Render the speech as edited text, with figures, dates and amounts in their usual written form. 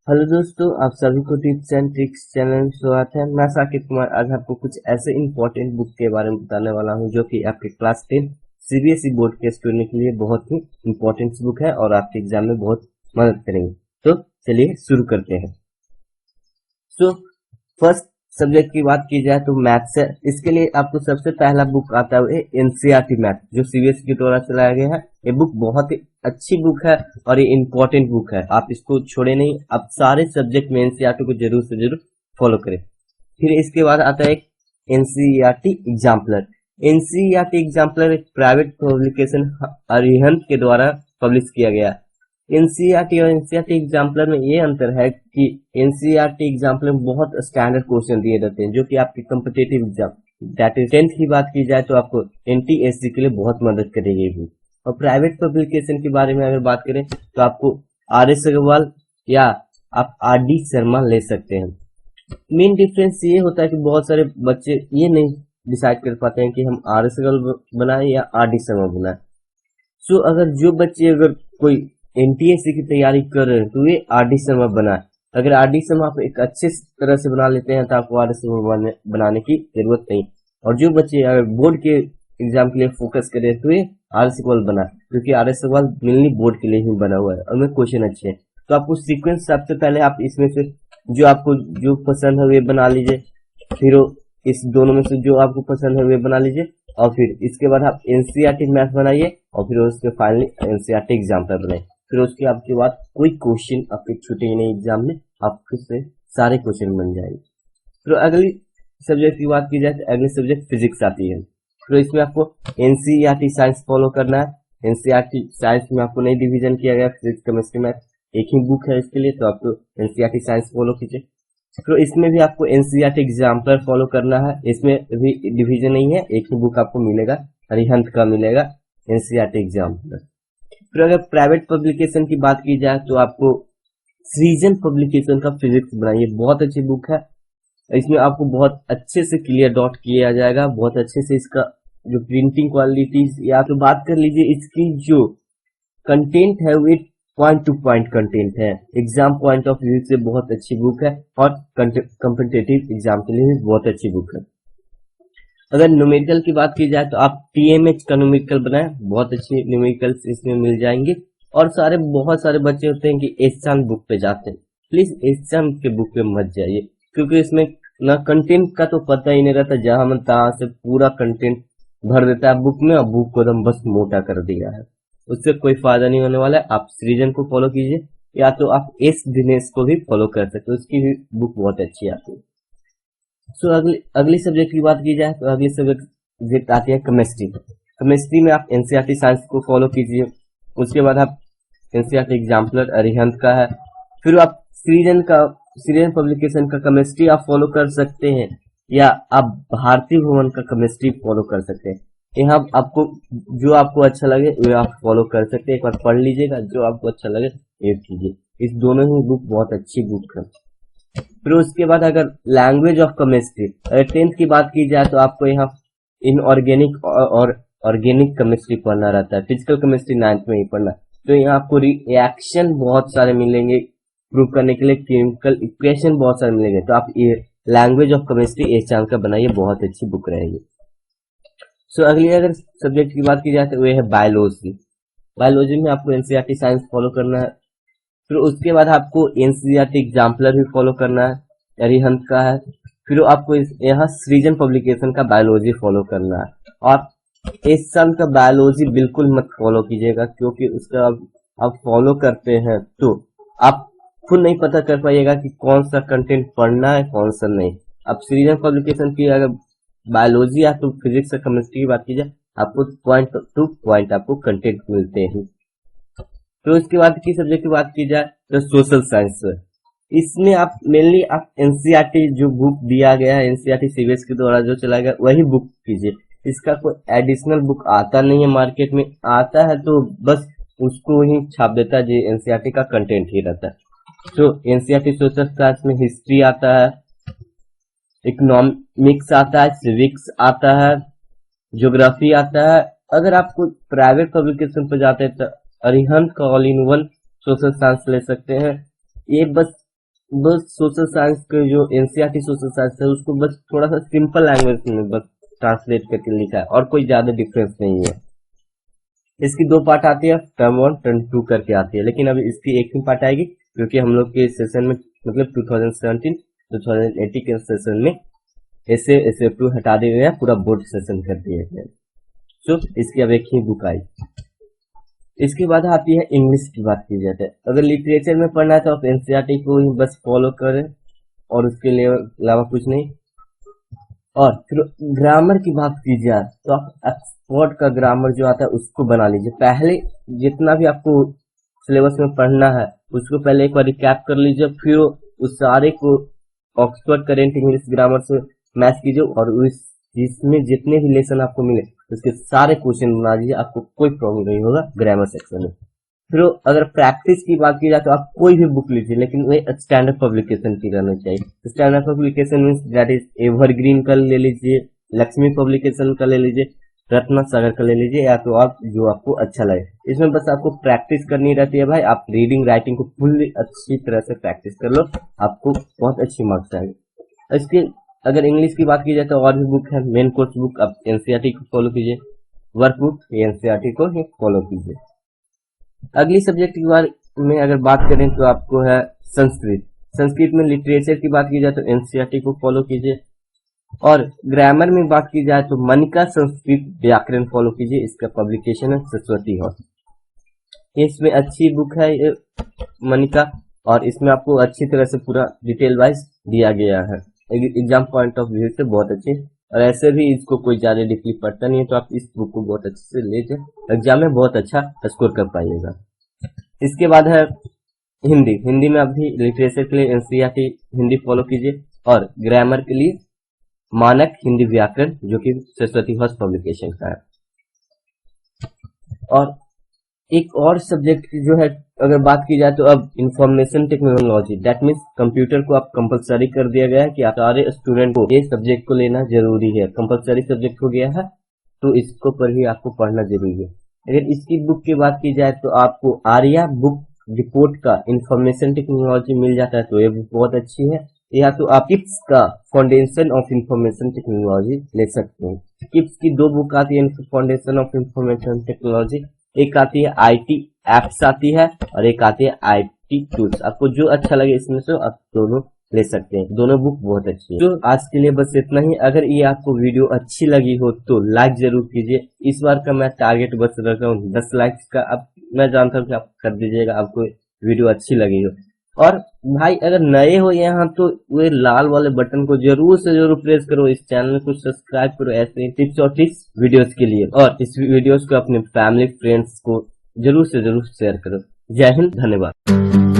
Hello दोस्तों, आप सभी को टिप्स एंड ट्रिक्स चैनल में स्वागत है। मैं साकिब कुमार आज आपको कुछ ऐसे इंपॉर्टेंट बुक के बारे में बताने वाला हूं जो कि आपके क्लास 10 सीबीएसई बोर्ड के स्टूडेंट के लिए बहुत ही इंपॉर्टेंट बुक है और आपके एग्जाम में बहुत मदद करेंगे। तो चलिए शुरू करते हैं। सो फर्स्ट सब्जेक्ट की बात की जाए तो मैथ्स है। इसके लिए आपको सबसे पहला बुक आता है एनसीईआरटी मैथ, जो सीबीएसई के द्वारा चलाया गया है। ये बुक बहुत ही अच्छी बुक है और ये इंपॉर्टेंट बुक है, आप इसको छोड़े नहीं। आप सारे सब्जेक्ट में एनसीईआरटी को जरूर से जरूर फॉलो करें। फिर इसके बाद आता है एक एनसीईआरटी एग्जाम्पलर। एनसीईआरटी एग्जाम्पलर एक प्राइवेट पब्लिकेशन अरिहंत के द्वारा पब्लिश किया गया। एनसीईआरटी और एनसीईआरटी एग्जाम्पलर में ये अंतर है कि एनसीईआरटी एग्जाम्पलर में बहुत स्टैंडर्ड क्वेश्चन दिए जाते हैं जो कि आपके competitive exam that is 10th की बात की जाए तो आपको एनटीएससी के लिए बहुत मदद करेगी भी। और प्राइवेट पब्लिकेशन के बारे में अगर बात करें तो आपको आर एस अग्रवाल या आप आर डी शर्मा ले सकते हैं। मेन डिफरेंस ये होता है कि बहुत सारे बच्चे ये नहीं डिसाइड कर पाते हैं कि हम आर एस अग्रवाल बनाए या आर डी शर्मा बनाए। सो अगर जो बच्चे अगर कोई एनटीएससी की तैयारी कर रहे हैं तो ये आर डी शर्मा बनाए। अगर आर डी शर्मा आप एक अच्छे तरह से बना लेते हैं तो आपको आर एस शर्मा बनाने की जरूरत नहीं। और जो बच्चे अगर बोर्ड के एग्जाम के लिए फोकस करें तो ये आर एस अग्रवाल बना, क्योंकि R S Agarwal mainly board के लिए ही बना हुआ है और उनमें क्वेश्चन अच्छे हैं। तो आपको सीक्वेंस सबसे पहले आप इसमें से जो आपको जो पसंद है वे बना लीजिए, फिर इस दोनों में से जो आपको पसंद है वे बना लीजिए, और फिर इसके बाद आप एनसीईआरटी मैथ बनाइए और फिर उसके फाइनली एनसीईआरटी एग्जाम्पलर बनाइए। फिर उसके आपके बाद कोई क्वेश्चन आपके छूटेंगे नहीं एग्जाम में, आपके से सारे क्वेश्चन बन जाएंगे। फिर अगली सब्जेक्ट की बात की जाए तो अगली सब्जेक्ट फिजिक्स आती है। तो इसमें आपको एनसीईआरटी साइंस फॉलो करना है। एनसीईआरटी साइंस में आपको नहीं डिवीजन किया गया, फिजिक्स केमिस्ट्री मैथ एक ही बुक है इसके लिए, तो आपको एनसीईआरटी साइंस फॉलो कीजिए। तो इसमें भी आपको एनसीईआरटी एग्जाम्पलर फॉलो करना है। इसमें भी डिवीजन नहीं है, एक ही बुक आपको मिलेगा, अरिहंत का मिलेगा एनसीईआरटी एग्जाम्पलर। फिर अगर प्राइवेट पब्लिकेशन की बात की जाए तो आपको सृजन पब्लिकेशन का फिजिक्स बनाइए, बहुत अच्छी बुक है। इसमें आपको बहुत अच्छे से क्लियर डॉट किया जाएगा, बहुत अच्छे से इसका जो प्रिंटिंग क्वालिटी, या तो बात कर लीजिए इसकी जो कंटेंट है वो पॉइंट टू पॉइंट कंटेंट है। एग्जाम पॉइंट ऑफ व्यू से बहुत अच्छी बुक है और कॉम्पिटिटिव एग्जाम के लिए भी बहुत अच्छी बुक है। अगर न्यूमेरिकल की बात की जाए तो आप टीएमएच का न्यूमेरिकल बनाए, बहुत अच्छे न्यूमेरिकल्स इसमें मिल जाएंगे। और बहुत सारे बच्चे होते हैं कि एचचांद बुक पे जाते हैं, प्लीज एचचांद के बुक पे मत जाइए, क्योंकि इसमें ना कंटेंट का तो पता ही नहीं रहता, जहां मन तहां से पूरा कंटेंट भर देता है बुक में और बुक को एकदम बस मोटा कर दिया है। उससे कोई फायदा नहीं होने वाला है। आप सृजन को फॉलो कीजिए या तो आप एस दिनेश को भी फॉलो कर सकते हो, उसकी भी बुक बहुत अच्छी आती है। सो अगली सब्जेक्ट की बात की जाए तो अगली सब्जेक्ट आती है केमिस्ट्री। केमिस्ट्री में आप एनसीईआरटी साइंस को फॉलो कीजिए। उसके बाद आप एनसीईआरटी एग्जाम्पलर अरिहंत का है। फिर आप सृजन पब्लिकेशन का केमिस्ट्री आप फॉलो कर सकते हैं, या आप भारतीय भवन का केमिस्ट्री फॉलो कर सकते हैं। यहाँ आपको जो आपको अच्छा लगे वो आप फॉलो कर सकते हैं। एक बार पढ़ लीजिएगा, जो आपको अच्छा लगे ये कीजिए। इस दोनों ही बुक बहुत अच्छी बुक है। फिर उसके बाद अगर लैंग्वेज ऑफ केमिस्ट्री, अगर 10th की बात की जाए तो आपको यहाँ इनऑर्गेनिक और ऑर्गेनिक केमिस्ट्री पढ़ना रहता है। फिजिकल केमिस्ट्री 9th में ही पढ़ना, तो यहाँ आपको रिएक्शन बहुत सारे मिलेंगे प्रूव करने के लिए, केमिकल इक्वेशन बहुत सारे मिलेंगे। तो आप ये लैंग्वेज ऑफ केमिस्ट्री एस चांद का बनाइए, बहुत अच्छी बुक रहेगी। सो अगली अगर सब्जेक्ट की बात की जाए तो वो है बायोलॉजी। बायोलॉजी में आपको एनसीईआरटी साइंस फॉलो करना है। फिर उसके बाद आपको एनसीईआरटी एग्जाम्पलर भी फॉलो करना है, अरिहंत का है। फिर आपको यहाँ सृजन पब्लिकेशन का बायोलॉजी फॉलो करना है। और इस साल का बायोलॉजी बिल्कुल मत फॉलो कीजिएगा, क्योंकि उसका आप फॉलो करते हैं तो आप खुद नहीं पता कर पाइएगा कि कौन सा कंटेंट पढ़ना है कौन सा नहीं। अब सृजन पब्लिकेशन की अगर बायोलॉजी या तो फिजिक्स या केमिस्ट्री की बात की जाए, आपको पॉइंट टू पॉइंट आपको कंटेंट मिलते हैं। तो इसके बाद की सब्जेक्ट की बात की जाए तो सोशल साइंस है। इसमें आप मेनली आप एनसीईआरटी जो बुक दिया गया है, एनसीईआरटी सीबीएसई के द्वारा जो चलाया गया वही बुक कीजिए। इसका कोई एडिशनल बुक आता नहीं है, मार्केट में आता है तो बस उसको ही छाप देता है, जो एनसीईआरटी का कंटेंट ही रहता है। तो एनसीईआरटी सोशल साइंस में हिस्ट्री आता है, इकोनॉमिक्स आता है, सिविक्स आता है, ज्योग्राफी आता है। अगर आपको प्राइवेट पब्लिकेशन पर जाते हैं तो अरिहंत का all in one social science ले सकते हैं। ये बस बस सोशल साइंस के जो एनसीईआरटी सोशल साइंस है उसको बस थोड़ा सा सिंपल लैंग्वेज में बस ट्रांसलेट करके लिखा है और कोई ज्यादा डिफरेंस नहीं है। इसकी दो पार्ट आती है, टर्म 1 टर्म 2 करके आती है, लेकिन अभी इसकी एक ही पार्ट आएगी क्योंकि हम लोग के सेशन में मतलब 2017-2018 के सेशन में SF2 हटा दिए गए हैं, पूरा बोर्ड सेशन कर दिए गए। तो इसकी अब एक ही बुक आई। इसके बाद आती है इंग्लिश की बात की जाए तो अगर लिटरेचर में पढ़ना है तो आप एनसीईआरटी को ही बस फॉलो करें और उसके अलावा कुछ नहीं। और फिर ग्रामर की बात की जाए तो आप ऑक्सफोर्ड का ग्रामर जो आता है उसको बना लीजिए। पहले जितना भी आपको सिलेबस में पढ़ना है उसको पहले एक बार रिकैप कर लीजिए, फिर उस सारे को ऑक्सफोर्ड करेंट इंग्लिश ग्रामर से मैच कीजिए और उस जिसमें जितने भी लेसन आपको मिले उसके सारे क्वेश्चन बना दीजिए, आपको कोई प्रॉब्लम नहीं होगा ग्रामर सेक्शन में। फिर अगर प्रैक्टिस की बात की जाए तो आप कोई भी बुक लीजिए लेकिन वह स्टैंडर्ड पब्लिकेशन की रहना चाहिए। Standard publication means that is evergreen का ले लीजिए, लक्ष्मी पब्लिकेशन का ले लीजिए, रत्ना सागर का ले लीजिए, या तो आप जो आपको अच्छा लगे। इसमें बस आपको प्रैक्टिस करनी रहती है भाई, आप रीडिंग राइटिंग को फुल्ली अच्छी तरह से प्रैक्टिस कर लो, आपको बहुत अच्छी मार्क्स आएंगे। इसके अगर इंग्लिश की बात की जाए तो और भी बुक है, मेन कोर्स बुक आप एनसीईआरटी को फॉलो कीजिए, वर्क बुक एनसीईआरटी को ही फॉलो कीजिए। अगली सब्जेक्ट के बारे में अगर बात करें तो आपको है संस्कृत। संस्कृत में लिटरेचर की बात की जाए तो एनसीईआरटी को फॉलो कीजिए और ग्रामर में बात की जाए तो मनिका संस्कृत व्याकरण फॉलो कीजिए। इसका पब्लिकेशन है सरस्वती हाउस। इसमें अच्छी बुक है ये मनिका और इसमें आपको अच्छी तरह से पूरा डिटेल वाइज दिया गया है, एग्जाम पॉइंट ऑफ व्यू से बहुत अच्छे। और ऐसे भी इसको कोई ज्यादा डीपली पढ़ता नहीं है तो आप इस बुक को बहुत अच्छे से ले जाए, एग्जाम में बहुत अच्छा स्कोर कर पाइएगा। इसके बाद है हिंदी। हिंदी में अभी लिटरेचर के लिए एनसीईआरटी हिंदी फॉलो कीजिए और ग्रामर के लिए मानक हिंदी व्याकरण जो कि सरस्वती हाउस पब्लिकेशन का है। और एक और सब्जेक्ट जो है अगर बात की जाए तो अब information technology, that means computer को आप कंपलसरी कर दिया गया है कि आप सारे स्टूडेंट को ये सब्जेक्ट को लेना जरूरी है, कंपलसरी सब्जेक्ट हो गया है तो इसको पर ही आपको पढ़ना जरूरी है। अगर इसकी बुक की बात की जाए तो आपको आर्या बुक रिपोर्ट का इंफॉर्मेशन टेक्नोलॉजी मिल जाता है तो ये बुक बहुत अच्छी है, या तो आप किप्स का फाउंडेशन ऑफ इंफॉर्मेशन टेक्नोलॉजी ले सकते हैं। किप्स की दो बुक आती है, फाउंडेशन ऑफ इंफॉर्मेशन टेक्नोलॉजी, एक आती है आईटी एप्स आती है और एक आती है आईटी टूल्स। आपको जो अच्छा लगे इसमें से आप दोनों ले सकते हैं, दोनों बुक बहुत अच्छी है। तो आज के लिए बस इतना ही। अगर ये आपको वीडियो अच्छी लगी हो तो लाइक जरूर कीजिए। इस बार का मैं टारगेट बस रख रहा हूँ 10 लाइक्स का। अब मैं जानता हूँ कि आप कर दीजिएगा, आपको वीडियो अच्छी लगी हो। और भाई अगर नए हो यहाँ तो वो लाल वाले बटन को जरूर से जरूर प्रेस करो, इस चैनल को सब्सक्राइब करो ऐसे टिप्स और ट्रिक्स वीडियोस के लिए, और इस वीडियोस को अपने फैमिली फ्रेंड्स को जरूर से जरूर शेयर करो। जय हिंद, धन्यवाद।